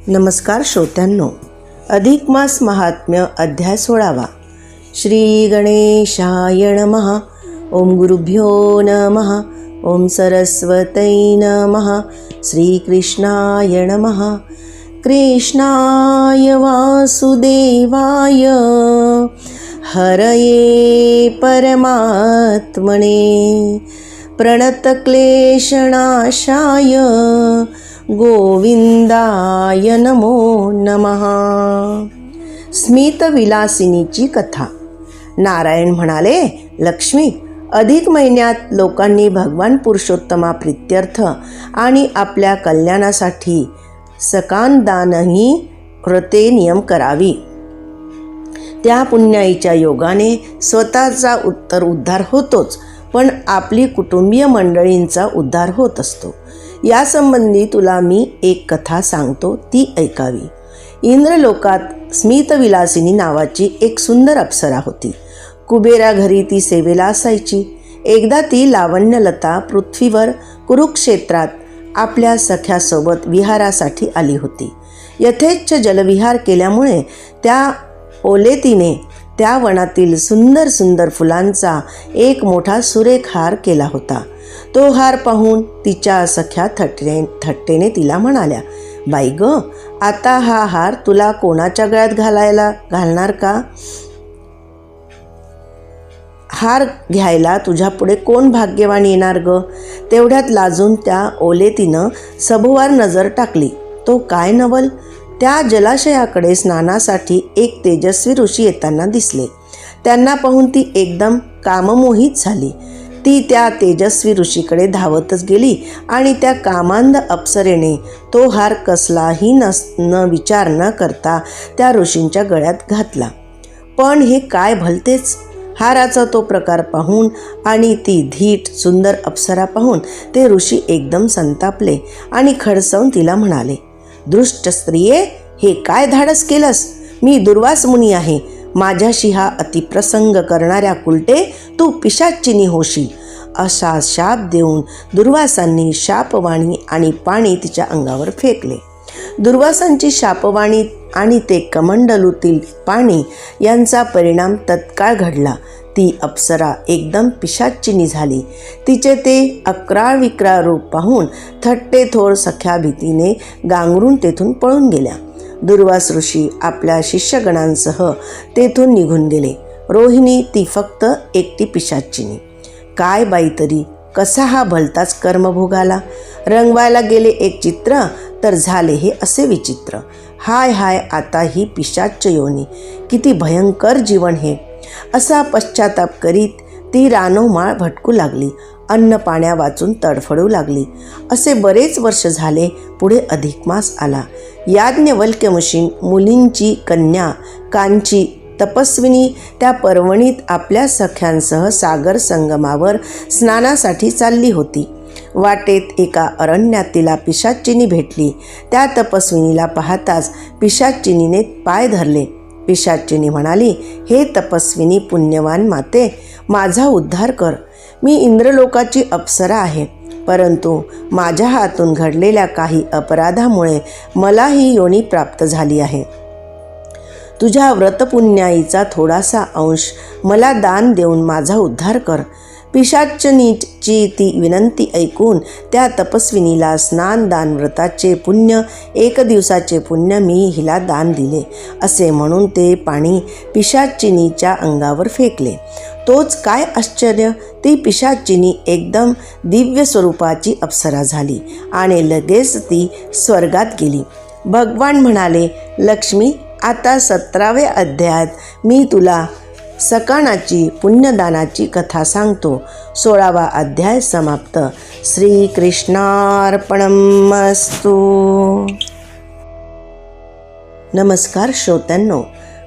नमस्कार श्रोत्यांनो, अधिक मास महात्म्य अध्याय 16वा. श्री गणेशाय नमः. ओम गुरुभ्यो नमः. ओम सरस्वतै नमः. श्रीकृष्णाय नमः. कृष्णाय वासुदेवाय हरये परमात्मने प्रणतक्लेशनाशाय गोविंदाय नमो नमः. स्मितविलासिनीची कथा. नारायण म्हणाले, लक्ष्मी, अधिक महिन्यात लोकांनी भगवान पुरुषोत्तमा प्रीत्यर्थ आणि आपल्या कल्याणासाठी सकानदानही व्रते नियम करावी. त्या पुण्याईच्या योगाने स्वतःचा उद्धार होतोच, पण आपली कुटुंबीय मंडळींचा उद्धार होत असतो. यासंबंधी तुला मी एक कथा सांगतो, ती ऐकावी. इंद्रलोकात स्मितविलासिनी नावाची एक सुंदर अप्सरा होती. कुबेरा घरी ती सेवेला असायची. एकदा ती लावण्यलता पृथ्वीवर कुरुक्षेत्रात आपल्या सख्यासोबत विहारासाठी आली होती. यथेच्छ जलविहार केल्यामुळे त्या ओलेतीने त्या वनातील सुंदर सुंदर फुलांचा एक मोठा सुरेख हार केला होता. तो हार पाहून तिच्या सख्या थट्टेने तिला म्हणाल्या, बाई ग, आता हा हार तुला कोणाच्या गळ्यात घालणार का? हार घ्यायला तुझ्या पुढे कोण भाग्यवान येणार ग? तेवढ्यात लाजून त्या ओलेतीनं सभोवार नजर टाकली. तो काय नवल, त्या जलाशयाकडे स्नानासाठी एक तेजस्वी ऋषी येताना दिसले. त्यांना पाहून ती एकदम काममोहित झाली. ती त्या तेजस्वी ऋषीकडे धावतच गेली आणि त्या कामांध अप्सरेने तो हार कसलाही न विचार न करता त्या ऋषींच्या गळ्यात घातला. पण हे काय भलतेच! हाराचा तो प्रकार पाहून आणि ती धीट सुंदर अप्सरा पाहून ते ऋषी एकदम संतापले आणि खडसावून तिला म्हणाले, दृष्ट स्त्रिये, हे काय धाडस केलंस? मी दुर्वास मुनी आहे. माझ्याशी हा अतिप्रसंग करणाऱ्या कुलटे तू पिशाचिनी होशील. असा शाप देऊन दुर्वासांनी शापवाणी आणि पाणी तिच्या अंगावर फेकले. दुर्वासांची शापवाणी आणि ते कमंडलूतील पाणी यांचा परिणाम तत्काळ घडला. ती अप्सरा एकदम पिशाचिनी झाली. तिचे ते अक्राळ विक्राळ रूप पाहून थट्टेथोर सख्या भीतीने गांगरून तेथून पळून गेल्या. दुर्वास ऋषी आपल्या शिष्यगणांसह तेथून निघून गेले. रोहिणी ती फक्त एकटी पिशाचिनी. काय बाई तरी, कसा हा भलताच कर्मभोग आला. रंगवायला गेले एक चित्र तर झाले हे असे विचित्र. हाय हाय, आता ही पिशाच योनी, किती भयंकर जीवन हे. असा पश्चाताप करीत ती रानोमाळ भटकू लागली. अन्न पाण्या वाचून तडफडू लागली. असे बरेच वर्ष झाले. पुढे अधिक मास आला. याज्ञवल्क्य मुलींची कन्या कांची तपस्विनी त्या पर्वणीत आपल्या सख्यांसह सागर संगमावर स्नानासाठी चालली होती. वाटेत एका अरण्यात तिला पिशाचिनी भेटली. त्या तपस्विनीला पाहताच पिशाचिनीने पाय धरले. पिशाचिनी म्हणाली, हे तपस्विनी पुण्यवान माते, माझा उद्धार कर. मी इंद्रलोकाची अप्सरा आहे, परंतु माझ्या हातून घडलेल्या काही अपराधामुळे मला ही योनी प्राप्त झाली आहे. तुझ्या व्रतपुण्याईचा थोडासा अंश मला दान देऊन माझा उद्धार कर. पिशाचिनीची ती विनंती ऐकून त्या तपस्विनीला स्नान दान व्रताचे पुण्य, एक दिवसाचे पुण्य मी हिला दान दिले असे म्हणून ते पाणी पिशाचिनीच्या अंगावर फेकले. तोच काय आश्चर्य, ती पिशाचिनी एकदम दिव्य स्वरूपाची अप्सरा झाली आणि लगेच ती स्वर्गात गेली. भगवान म्हणाले, लक्ष्मी, आता 17व्या अध्यायात मी तुला सकानाची पुण्यदानाची कथा सांगतो. 16वा अध्याय समाप्त. श्रीकृष्णार्पणमस्तु. नमस्कार श्रोत्यांनो,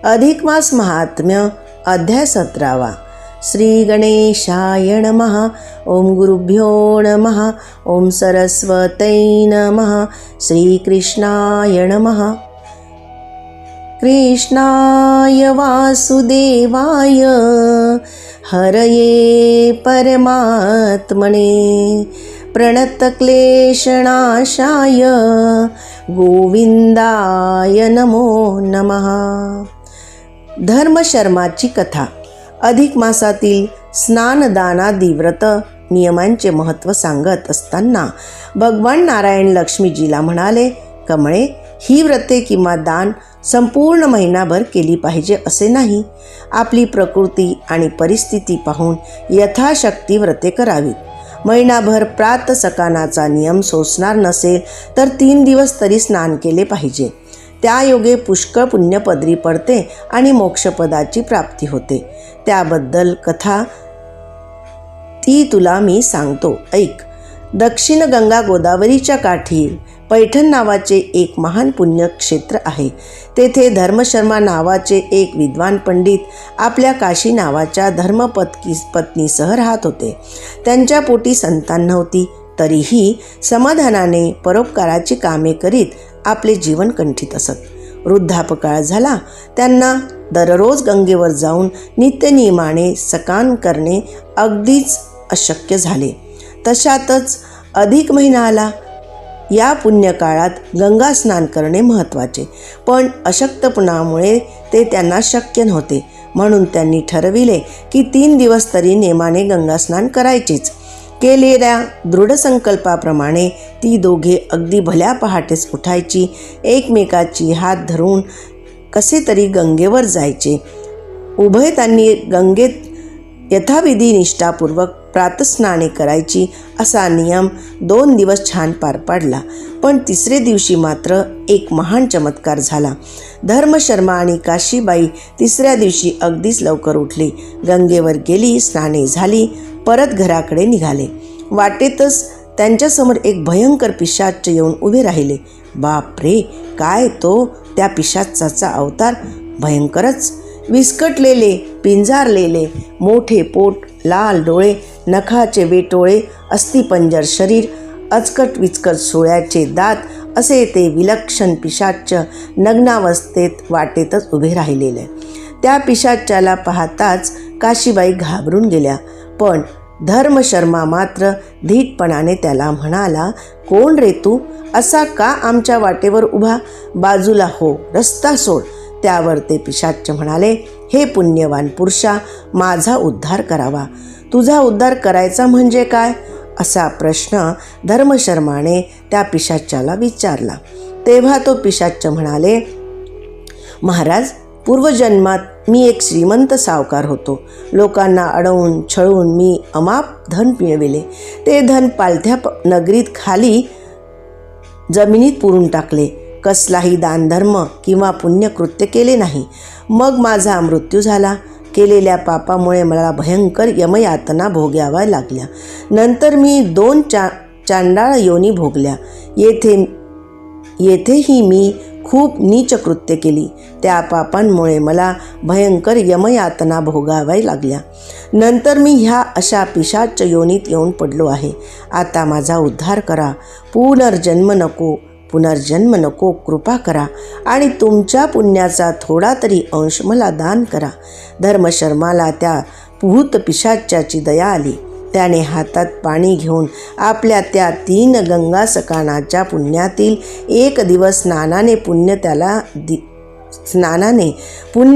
अधिक मास महात्म्य अध्याय 17वा. श्री गणेशाय नमः. ओम गुरुभ्यो नमः. ओम सरस्वतै नमः. श्रीकृष्णाय नमः. कृष्णाय वासुदेवाय हरये परमात्मने प्रणतक्लेशनाशाय गोविंदाय नमो नमः. धर्मशर्माची कथा. अधिक मासातील स्नानदानादी व्रत नियमांचे महत्त्व सांगत असताना भगवान नारायण लक्ष्मीजीला म्हणाले, कमळे, ही व्रते किंवा दान संपूर्ण महिनाभर केली पाहिजे असे नाही. आपली प्रकृती आणि परिस्थिती पाहून यथाशक्ती व्रते करावीत. महिनाभर प्रातःसकानाचा नियम सोसणार नसेल तर 3 दिवस तरी स्नान केले पाहिजे. त्यायोगे पुष्कळ पुण्य पदरी पडते आणि मोक्षपदाची प्राप्ती होते. त्याबद्दल कथा ती तुला मी सांगतो, ऐक. दक्षिण गंगा गोदावरीच्या काठी पैठण नावाचे एक महान पुण्यक्षेत्र आहे. तेथे धर्मशर्मा नावाचे एक विद्वान पंडित आपल्या काशी नावाच्या धर्मपत्नीसह राहत होते. त्यांच्या पोटी संतान नव्हती, तरीही समाधानाने परोपकाराची कामे करीत आपले जीवन कंठीत असत. वृद्धापकाळ झाला. त्यांना दररोज गंगेवर जाऊन नित्यनियमाने स्नान करणे अगदीच अशक्य झाले. तशातच अधिक महिना आला. या पुण्यकाळात गंगा स्नान करणे महत्त्वाचे, पण अशक्तपणामुळे ते त्यांना शक्य नव्हते. म्हणून त्यांनी ठरविले की 3 दिवस तरी नेमाने गंगा स्नान करायचेच. केलेल्या दृढ संकल्पाप्रमाणे ती दोघे अगदी भल्या पहाटेस उठायची. एकमेकाची हात धरून कसे तरी गंगेवर जायचे. उभयतांनी गंगेत यथाविधी निष्ठापूर्वक प्रातस्नाने करायची. असा नियम 2 दिवस छान पार पाडला. पण 3रे दिवशी मात्र एक महान चमत्कार झाला. धर्मशर्मा आणि काशीबाई 3ऱ्या दिवशी अगदीच लवकर उठली. गंगेवर गेली, स्नाने झाली, परत घराकडे निघाले. वाटेतच त्यांच्यासमोर एक भयंकर पिशाच येऊन उभे राहिले. बापरे, काय तो त्या पिशाचाचा अवतार! भयंकरच! विस्कटलेले, पिंजारलेले, मोठे पोट, लाल डोळे, नखाचे वेटोळे, अस्थिपंजर शरीर, अचकट विचकट सोळ्याचे दात असे ते विलक्षण पिशाच नग्नावस्थेत वाटेतच उभे राहिलेले. त्या पिशाच्याला पाहताच काशीबाई घाबरून गेल्या. पण धर्मशर्मा मात्र धीटपणाने त्याला म्हणाला, कोण रे तू? असा का आमच्या वाटेवर उभा? बाजूला हो, रस्ता सोड. त्यावर ते पिशाच म्हणाले, हे पुण्यवान पुरुषा, माझा उद्धार करावा. तुझा उद्धार करायचा म्हणजे काय? असा प्रश्न धर्मशर्माने त्या पिशाच्याला विचारला. तेव्हा तो पिशाच म्हणाले, महाराज, पूर्वजन्मात मी एक श्रीमंत सावकार होतो. लोकांना अडवून छळून मी अमाप धन मिळविले. ते धन पालथ्या नगरीत खाली जमिनीत पुरून टाकले. कसलाही दानधर्म किंवा पुण्यकृत्य केले नाही. मग माझा मृत्यू झाला. केलेल्या पापामुळे मला भयंकर यमयातना भोगाव्या लागल्या. नंतर मी 2 चांडाळ योनी भोगल्या. येथेही मी खूप नीच कृत्य केली. त्या पापांमुळे मला भयंकर यमयातना भोगाव्या लागल्या. नंतर मी ह्या अशा पिशाच योनीत येऊन पडलो आहे. आता माझा उद्धार करा. पुनर्जन्म नको, कृपा करा आणि तुमच्या पुण्याचा थोडा तरी अंश मला दान करा. धर्मशर्माला त्या भूत पिशाच्याची दया आली. त्याने हातात पाणी घेऊन आपल्या त्या 3 गंगा सकानाच्या पुण्यातील 1 दिवस स्नानाने पुण्य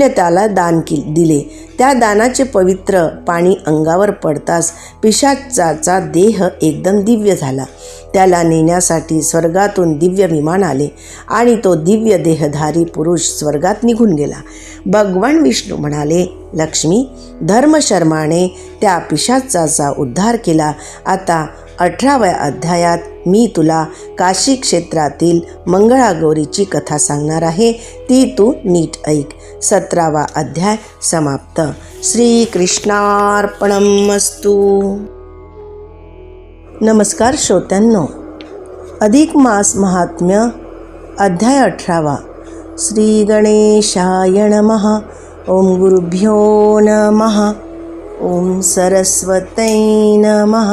त्याला दान दिले. त्या दानाचे पवित्र पाणी अंगावर पडताच पिशाचाचा देह एकदम दिव्य झाला. त्याला नेण्यासाठी स्वर्गातून दिव्य विमान आले आणि तो दिव्य देहधारी पुरुष स्वर्गात निघून गेला. भगवान विष्णू म्हणाले, लक्ष्मी, धर्मशर्माने त्या पिशाचाचा उद्धार केला. आता 18व्या अध्यायात मी तुला काशी क्षेत्रातील मंगळागौरीची कथा सांगणार आहे. ती तू नीट ऐक. 17वा अध्याय समाप्त. श्रीकृष्णार्पणमस्तु. नमस्कार श्रोत्यांनो. अधिक मास महात्म्य अध्याय 18वा. श्री गणेशाय नमः. ओम गुरुभ्यो नमः. ओम सरस्वतै नमः.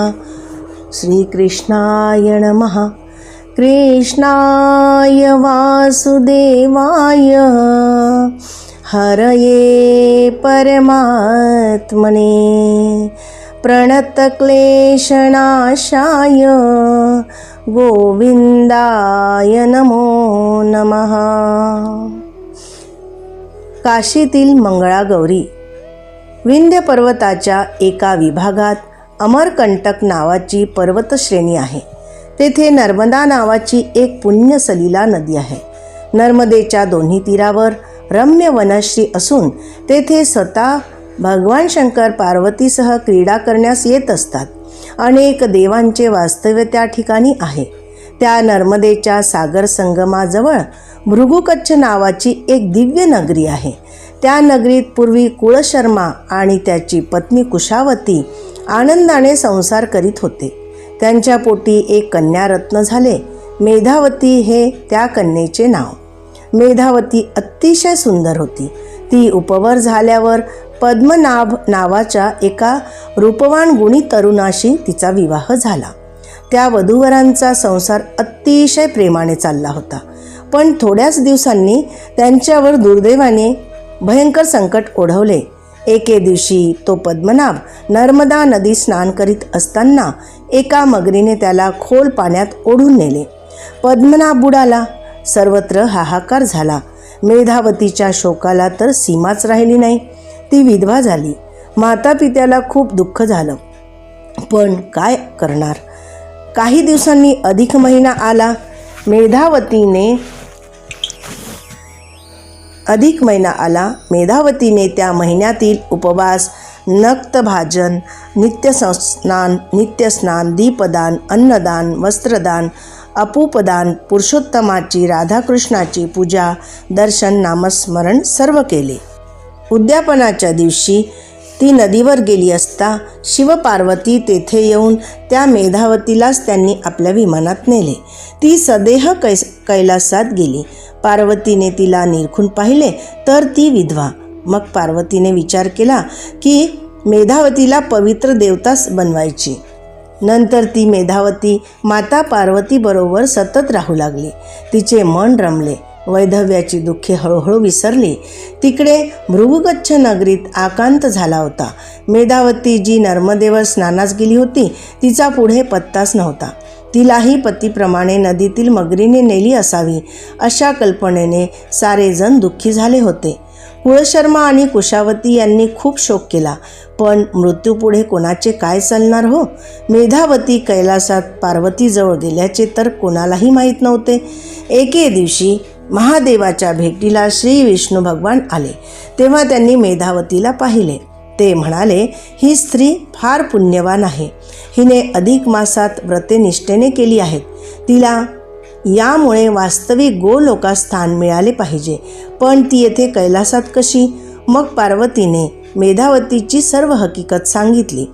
श्रीकृष्णाय नमः. कृष्णाय वासुदेवाय हरये परमात्मने प्रणतक्लेशनाशाय गोविंदाय नमो नमः. काशीतील मंगळागौरी. विंध्य पर्वताच्या एका विभागात अमरकंटक नावाची पर्वतश्रेणी आहे. तेथे नर्मदा नावाची एक पुण्यसलिला नदी आहे. नर्मदेच्या दोन्ही तीरावर रम्य वनश्री असून तेथे स्वतः भगवान शंकर पार्वतीसह क्रीडा करण्यास येत असतात. अनेक देवांचे वास्तव्य त्या ठिकाणी आहे. त्या नर्मदेच्या सागर संगमाजवळ भृगुकच्छ नावाची एक दिव्य नगरी आहे. त्या नगरीत पूर्वी कुळशर्मा आणि त्याची पत्नी कुशावती आनंदाने संसार करीत होते. त्यांच्या पोटी एक कन्यारत्न झाले. मेधावती हे त्या कन्येचे नाव. मेधावती अतिशय सुंदर होती. ती उपवर झाल्यावर पद्मनाभ नावाच्या एका रूपवान गुणी तरुणाशी तिचा विवाह झाला. त्या वधूवरांचा संसार अतिशय प्रेमाने चालला होता. पण थोड्याच दिवसांनी त्यांच्यावर दुर्दैवाने भयंकर संकट ओढवले. एके दिवशी तो पद्मनाभ नर्मदा नदी स्नान करीत असताना एका मगरीने त्याला खोल पाण्यात ओढून नेले. पद्मनाभ बुडाला. सर्वत्र हाहाकार झाला. मेधावतीच्या शोकाला तर सीमाच राहिली नाही. ती विधवा झाली. माता पित्याला खूप दुःख झालं. पण काय करणार. काही दिवसांनी अधिक महिना आला. मेधावतीने त्या महिन्यातील उपवास, नक्तभाजन, नित्यस्नान, दीपदान, अन्नदान, वस्त्रदान, अपूपदान, पुरुषोत्तमाची, राधाकृष्णाची पूजा, दर्शन, नामस्मरण सर्व केले. उद्यापनाच्या दिवशी ती नदीवर गेली असता शिवपार्वती तेथे येऊन त्या मेधावतीलाच त्यांनी आपल्या विमानात नेले. ती सदेह कैलासात गेली. पार्वतीने तिला निरखून पाहिले तर ती विधवा. मग पार्वतीने विचार केला की मेधावतीला पवित्र देवताच बनवायची. नंतर ती मेधावती माता पार्वतीबरोबर सतत राहू लागली. तिचे मन रमले. वैधव्याची दुःखे हळूहळू विसरली. तिकडे भृगुकच्छ नगरीत आकांत झाला होता. मेधावती जी नर्मदेवर स्नानास गेली होती तिचा पुढे पत्ताच नव्हता. तिलाही पतीप्रमाणे नदीतील मगरीने नेली असावी अशा कल्पनेने सारेजण दुःखी झाले होते. कुळशर्मा आणि कुशावती यांनी खूप शोक केला. पण मृत्यूपुढे कोणाचे काय चालणार हो. मेधावती कैलासात पार्वतीजवळ गेल्याचे तर कोणालाही माहीत नव्हते. एके दिवशी महादेवाच्या भेटीला श्री विष्णू भगवान आले. तेव्हा त्यांनी मेधावतीला पाहिले. ते म्हणाले, ही स्त्री फार पुण्यवान आहे. हिने अधिक मासात व्रते निष्ठेने केली आहेत. तिला यामुळे वास्तविक गोलोकात स्थान मिळाले पाहिजे. पण ती येथे कैलासात कशी. मग पार्वतीने मेधावतीची सर्व हकीकत सांगितली.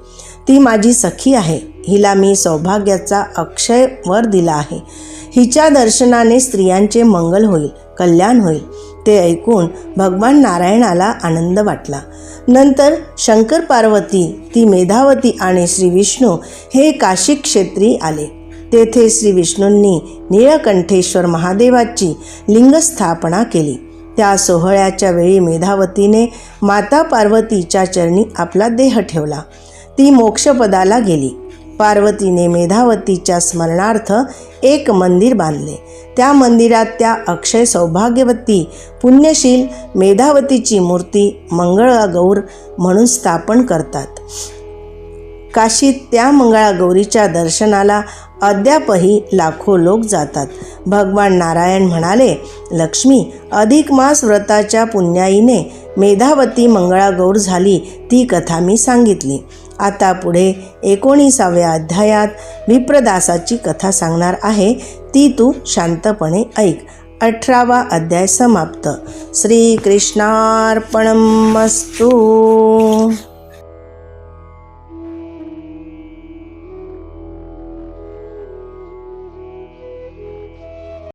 ती माझी सखी आहे. हिला मी सौभाग्याचा अक्षय वर दिला आहे. हिच्या दर्शनाने स्त्रियांचे मंगल होईल, कल्याण होईल. ते ऐकून भगवान नारायणाला आनंद वाटला. नंतर शंकर पार्वती, ती मेधावती आणि श्री विष्णू हे काशी क्षेत्री आले. तेथे श्री विष्णूंनी नीळकंठेश्वर महादेवाची लिंगस्थापना केली. त्या सोहळ्याच्या वेळी मेधावतीने माता पार्वतीच्या चरणी आपला देह ठेवला. ती मोक्षपदाला गेली. पार्वतीने मेधावतीच्या स्मरणार्थ एक मंदिर बांधले. त्या मंदिरात त्या अक्षय सौभाग्यवती पुण्यशील मेधावतीची मूर्ती मंगळागौर म्हणून स्थापन करतात. काशीत त्या मंगळागौरीच्या दर्शनाला अद्यापही लाखो लोक जातात. भगवान नारायण म्हणाले, लक्ष्मी, अधिक मास व्रताच्या पुण्याईने मेधावती मंगळागौर झाली. ती कथा मी सांगितली. आता पुढे 19व्या अध्यायात विप्रदासाची कथा सांगणार आहे. ती तू शांतपणे ऐक. 18वा अध्याय समाप्त. श्रीकृष्णार्पणमस्तु.